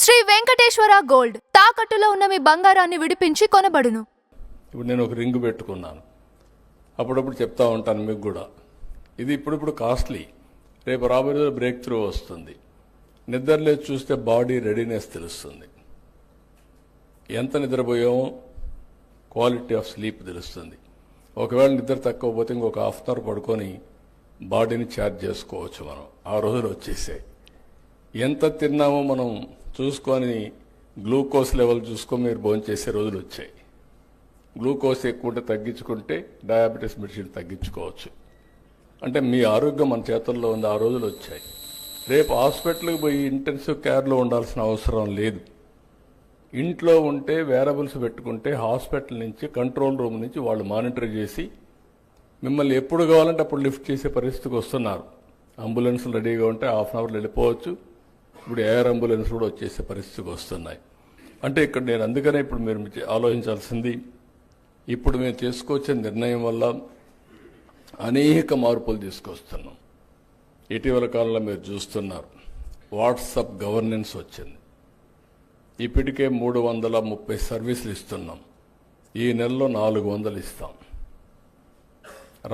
Shri Venkateswara gold తాకట్టులో ఉన్న మీ బంగారాన్ని విడిపించి కొనబడును. ఇప్పుడు నేను ఒక రింగ్ పెట్టుకున్నాను, అప్పుడప్పుడు చెప్తా ఉంటాను మీకు కూడా. ఇది ఇప్పుడు కాస్ట్లీ, రేపు రాబోయే బ్రేక్ త్రూ వస్తుంది. నిద్రలేసి చూస్తే బాడీ రెడీనెస్ తెలుస్తుంది, ఎంత నిద్రపోయామో క్వాలిటీ ఆఫ్ స్లీప్ తెలుస్తుంది. ఒకవేళ నిద్ర తక్కువ పోతే ఇంకొక హాఫ్ అన్ అవర్ పడుకొని బాడీని ఛార్జ్ చేసుకోవచ్చు. మనం ఆ రోజులు వచ్చేసాయి. ఎంత తిన్నామో మనం చూసుకొని గ్లూకోజ్ లెవెల్ చూసుకొని మీరు భోంచేసే రోజులు వచ్చాయి. గ్లూకోజ్ ఎక్కువ ఉంటే తగ్గించుకుంటే డయాబెటీస్ మెడిసిన్ తగ్గించుకోవచ్చు. అంటే మీ ఆరోగ్యం మన చేతుల్లో ఉంది. ఆ రోజులు వచ్చాయి. రేపు హాస్పిటల్కి పోయి ఇంటెన్సివ్ కేర్లో ఉండాల్సిన అవసరం లేదు. ఇంట్లో ఉంటే వేరబుల్స్ పెట్టుకుంటే హాస్పిటల్ నుంచి కంట్రోల్ రూమ్ నుంచి వాళ్ళు మానిటర్ చేసి మిమ్మల్ని ఎప్పుడు కావాలంటే అప్పుడు లిఫ్ట్ చేసే పరిస్థితికి వస్తున్నారు. అంబులెన్స్లు రెడీగా ఉంటే హాఫ్ అన్ అవర్లో వెళ్ళిపోవచ్చు. ఇప్పుడు ఎయిర్ అంబులెన్స్ కూడా వచ్చేసే పరిస్థితికి వస్తున్నాయి. అంటే ఇక్కడ నేను అందుకనే ఇప్పుడు మీరు ఆలోచించాల్సింది, ఇప్పుడు మేము చేసుకోవచ్చే నిర్ణయం వల్ల అనేక మార్పులు తీసుకొస్తున్నాం. ఇటీవల కాలంలో మీరు చూస్తున్నారు, వాట్సాప్ గవర్నెన్స్ వచ్చింది. ఇప్పటికే 330 సర్వీసులు ఇస్తున్నాం. ఈ నెలలో 400 ఇస్తాం.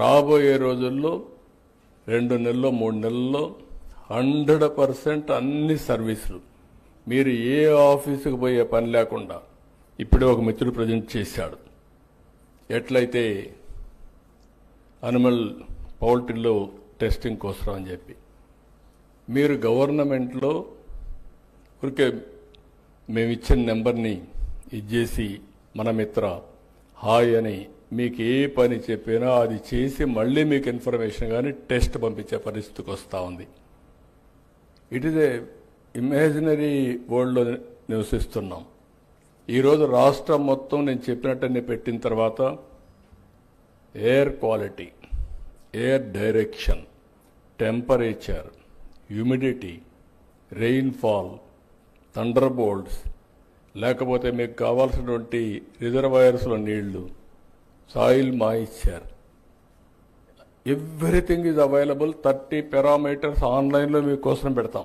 రాబోయే రోజుల్లో 2 నెలల్లో 3 నెలల్లో 100% అన్ని సర్వీసులు మీరు ఏ ఆఫీసుకు పోయే పని లేకుండా. ఇప్పుడే ఒక మిత్రుడు ప్రజెంట్ చేశాడు, ఎట్లయితే అనిమల్ పౌల్ట్రీలో టెస్టింగ్ కోసం అని చెప్పి. మీరు గవర్నమెంట్లో ఊరికే మేము ఇచ్చిన నెంబర్ని ఇచ్చేసి మన మిత్ర హాయ్ అని మీకు ఏ పని చెప్పినా అది చేసి మళ్ళీ మీకు ఇన్ఫర్మేషన్ కానీ టెస్ట్ పంపించే పరిస్థితికి వస్తూ ఉంది. ఇట్ ఈజ్ ఏ ఇమాజినరీ వరల్డ్లో నివసిస్తున్నాం. ఈరోజు రాష్ట్రం మొత్తం నేను చెప్పినట్టన్నీ పెట్టిన తర్వాత air quality, air direction, temperature, humidity, rainfall, thunder bolts, లేకపోతే మీకు కావాల్సినటువంటి రిజర్వాయర్స్లో నీళ్లు, soil moisture, everything is available. 30 parameters ఆన్లైన్లో మీకోసం పెడతాం.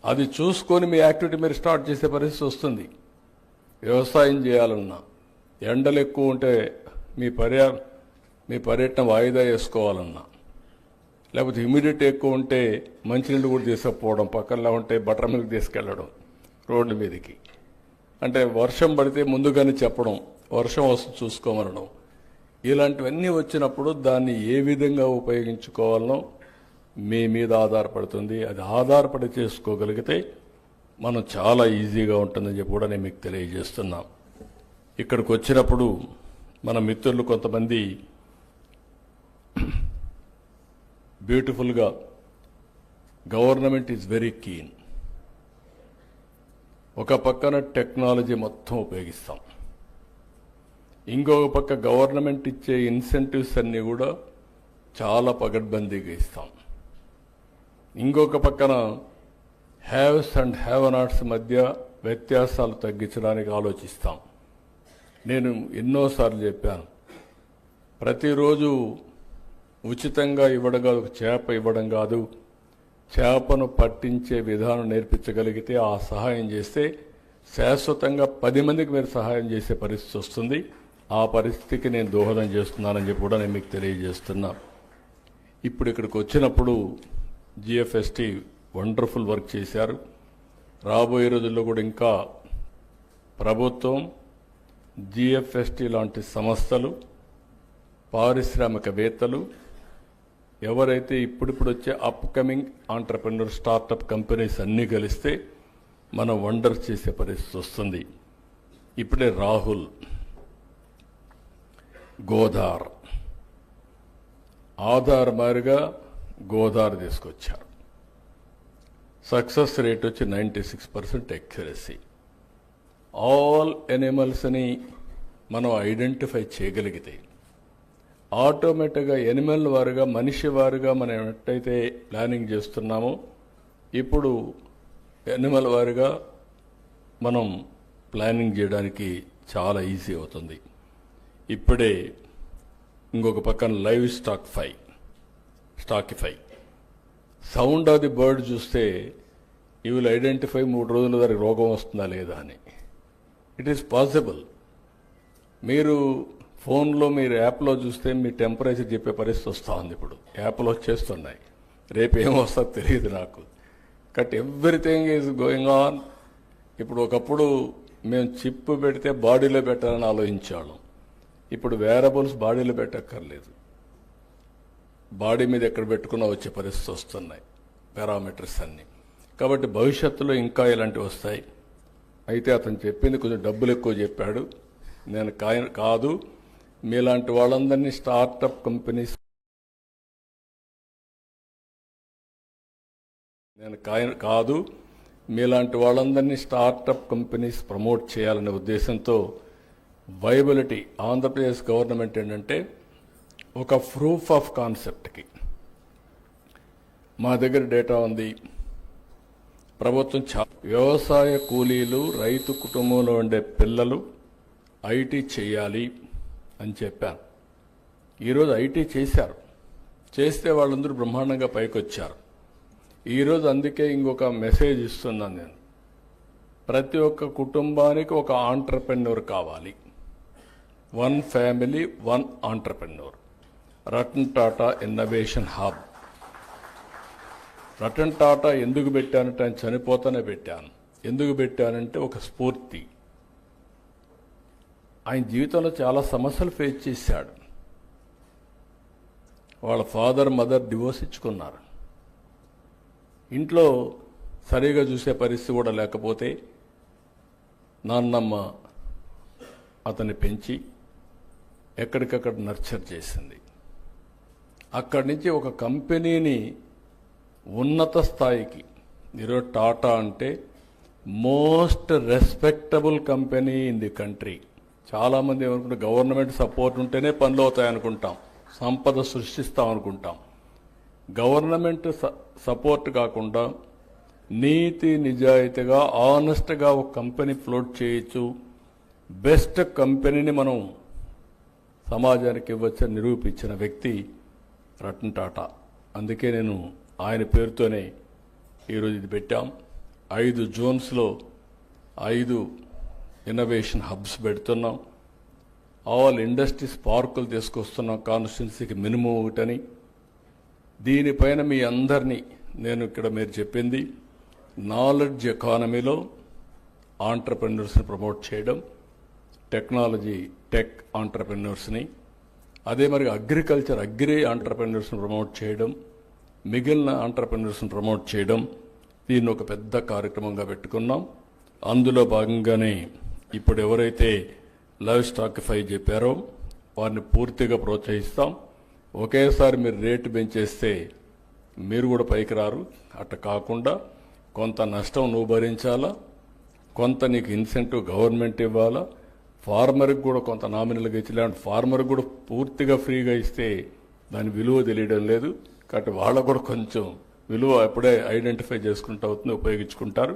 అది చూసుకొని మీ యాక్టివిటీ మీరు స్టార్ట్ చేసే పరిస్థితి వస్తుంది. వ్యవసాయం చేయాలన్నా, ఎండలు ఎక్కువ ఉంటే మీ పర్యటన వాయిదా వేసుకోవాలన్నా, లేకపోతే హ్యూమిడిటీ ఎక్కువ ఉంటే మంచినీళ్ళు కూడా తీసుకుపోవడం, పక్కనలా ఉంటే బటర్ మిల్క్ తీసుకెళ్ళడం రోడ్ల మీదకి. అంటే వర్షం పడితే ముందుగానే చెప్పడం, వర్షం వస్తుంది చూసుకోమనడం. ఇలాంటివన్నీ వచ్చినప్పుడు దాన్ని ఏ విధంగా ఉపయోగించుకోవాలనో మీ మీద ఆధారపడుతుంది. అది ఆధారపడి చేసుకోగలిగితే మనం చాలా ఈజీగా ఉంటుందని చెప్పి కూడా నేను మీకు తెలియజేస్తున్నా. ఇక్కడికి వచ్చినప్పుడు మన మిత్రులు కొంతమంది బ్యూటిఫుల్గా గవర్నమెంట్ ఈజ్ వెరీ కీన్. ఒక పక్కన టెక్నాలజీ మొత్తం ఉపయోగిస్తాం, ఇంకొక పక్క గవర్నమెంట్ ఇచ్చే ఇన్సెంటివ్స్ అన్నీ కూడా చాలా పగడ్బందీగా ఇస్తాం. ఇంకొక పక్కన హ్యావ్స్ అండ్ హ్యావ్ నాట్స్ మధ్య వ్యత్యాసాలు తగ్గించడానికి ఆలోచిస్తాం. నేను ఎన్నోసార్లు చెప్పాను, ప్రతిరోజు ఉచితంగా ఇవ్వడం కాదు, ఒక చేప ఇవ్వడం కాదు, చేపను పట్టించే విధానం నేర్పించగలిగితే, ఆ సహాయం చేస్తే శాశ్వతంగా 10 మందికి మీరు సహాయం చేసే పరిస్థితి వస్తుంది. ఆ పరిస్థితికి నేను దోహదం చేస్తున్నానని చెప్పి కూడా నేను మీకు తెలియజేస్తున్నా. ఇప్పుడు ఇక్కడికి వచ్చినప్పుడు జిఎఫ్ఎస్టీ వండర్ఫుల్ వర్క్ చేశారు. రాబోయే రోజుల్లో కూడా ఇంకా ప్రభుత్వం, జిఎఫ్ఎస్టీ లాంటి సంస్థలు, పారిశ్రామికవేత్తలు, ఎవరైతే ఇప్పుడిప్పుడు వచ్చే అప్కమింగ్ ఆంటర్ప్రెన్యూర్ స్టార్టప్ కంపెనీస్ అన్నీ కలిస్తే మనం వండర్స్ చేసే పరిస్థితి వస్తుంది. ఇప్పుడే రాహుల్ గోదార్, ఆధార్ మారిగా గోదార్ తీసుకొచ్చారు. సక్సెస్ రేట్ వచ్చి 96% ఎక్యురసీ. ఆల్ ఎనిమల్స్ని మనం ఐడెంటిఫై చేయగలిగితే ఆటోమేటిక్గా ఎనిమల్ వారుగా, మనిషి వారుగా మనం ఎట్టయితే ప్లానింగ్ చేస్తున్నామో ఇప్పుడు ఎనిమల్ వారుగా మనం ప్లానింగ్ చేయడానికి చాలా ఈజీ అవుతుంది. ఇప్పుడే ఇంకొక పక్కన live stockify, sound of the bird చూస్తే యూ విల్ ఐడెంటిఫై 3 రోజుల దానికి రోగం వస్తుందా లేదా అని. It is possible. మీరు ఫోన్లో మీరు యాప్లో చూస్తే మీ టెంపరేచర్ చెప్పే పరిస్థితి వస్తూ ఉంది. ఇప్పుడు యాప్లో వచ్చేస్తున్నాయి. రేపు ఏమొస్తుందో తెలియదు నాకు. But everything is going on. ఇప్పుడు ఒకప్పుడు మేము చిప్ పెడితే బాడీలో పెట్టాలని ఆలోచించాము. ఇప్పుడు వేరబుల్స్ బాడీలో పెట్టక్కర్లేదు, బాడీ మీద ఎక్కడ పెట్టుకున్నా వచ్చే పరిస్థితి వస్తున్నాయి పారామీటర్స్ అన్నీ. కాబట్టి భవిష్యత్తులో ఇంకా ఇలాంటివి వస్తాయి. అయితే అతను చెప్పింది కొంచెం డబ్బులు ఎక్కువ చెప్పాడు. నేను కాదు, మీలాంటి వాళ్ళందరినీ స్టార్టప్ కంపెనీస్ మీలాంటి వాళ్ళందరినీ స్టార్టప్ కంపెనీస్ ప్రమోట్ చేయాలనే ఉద్దేశంతో వైబిలిటీ ఆంధ్రప్రదేశ్ గవర్నమెంట్ ఏంటంటే ఒక ప్రూఫ్ ఆఫ్ కాన్సెప్ట్కి మా దగ్గర డేటా ఉంది. ప్రభుత్వం వ్యవసాయ కూలీలు, రైతు కుటుంబంలో ఉండే పిల్లలు ఐటీ చేయాలి అని చెప్పాను. ఈరోజు ఐటీ చేశారు. చేస్తే వాళ్ళందరూ బ్రహ్మాండంగా పైకి వచ్చారు. ఈరోజు అందుకే ఇంకొక మెసేజ్ ఇస్తున్నాను నేను. ప్రతి ఒక్క కుటుంబానికి ఒక ఆంట్రప్రెన్యూర్ కావాలి. 1 family 1 entrepreneur. Ratan Tata innovation hub. Ratan Tata ఎందుకు పెట్టానంటే ఆయన చనిపోతానే పెట్టాను. ఎందుకు పెట్టానంటే ఒక స్ఫూర్తి. ఆయన జీవితంలో చాలా సమస్యలు ఫేస్ చేశాడు. వాళ్ళ ఫాదర్ మదర్ డివోర్స్ ఇచ్చుకున్నారు. ఇంట్లో సరిగా చూసే పరిస్థితి కూడా లేకపోతే నాన్నమ్మ అతన్ని పెంచి ఎక్కడికక్కడ నర్చర్ చేసింది. అక్కడి నుంచి ఒక కంపెనీని ఉన్నత స్థాయికి, ఈరోజు టాటా అంటే most respectable company in the country. చాలామంది ఏమనుకుంటారు, గవర్నమెంట్ సపోర్ట్ ఉంటేనే పనులు అవుతాయనుకుంటాం, సంపద సృష్టిస్తాం అనుకుంటాం. గవర్నమెంట్ సపోర్ట్ కాకుండా నీతి నిజాయితీగా ఆనెస్ట్గా ఒక కంపెనీ ఫ్లోట్ చేయొచ్చు. బెస్ట్ కంపెనీని మనం సమాజానికి ఇవ్వచ్చని నిరూపించిన వ్యక్తి రతన్ టాటా. అందుకే నేను ఆయన పేరుతోనే ఈరోజు ఇది పెట్టాం. 5 జోన్స్లో 5 ఇన్నోవేషన్ హబ్స్ పెడుతున్నాం. ఆల్ ఇండస్ట్రీస్ పార్కులు తీసుకొస్తున్నాం కాన్స్టిట్యున్సీకి మినిమం ఒకటని. దీనిపైన మీ అందరినీ నేను ఇక్కడ మీరు చెప్పింది నాలెడ్జ్ ఎకానమీలో ఆంట్రప్రెన్యూర్స్ని ప్రమోట్ చేయడం, టెక్నాలజీ టెక్ ఆంట్రప్రెన్యూర్స్ని, అదే మరి అగ్రికల్చర్ అగ్రి ఆంట్రప్రెన్యూర్స్ని ప్రమోట్ చేయడం, మిగిలిన ఆంట్రప్రెన్యూర్స్ని ప్రమోట్ చేయడం. దీన్ని ఒక పెద్ద కార్యక్రమంగా పెట్టుకున్నాం. అందులో భాగంగానే ఇప్పుడు ఎవరైతే లైవ్ స్టాకిఫై చెప్పారో వారిని పూర్తిగా ప్రోత్సహిస్తాం. ఒకేసారి మీరు రేటు పెంచేస్తే మీరు కూడా పైకి రారు. అట్లా కాకుండా కొంత నష్టం నువ్వు భరించాలా, కొంత నీకు ఇన్సెంటివ్ గవర్నమెంట్ ఇవ్వాలా, ఫార్మర్కి కూడా కొంత నామినల్గా ఇచ్చి, లేదంటే ఫార్మర్కి కూడా పూర్తిగా ఫ్రీగా ఇస్తే దాని విలువ తెలియడం లేదు. కాబట్టి వాళ్ళకు కూడా కొంచెం విలువ ఎప్పుడే ఐడెంటిఫై చేసుకుంటూ అవుతుంది, ఉపయోగించుకుంటారు.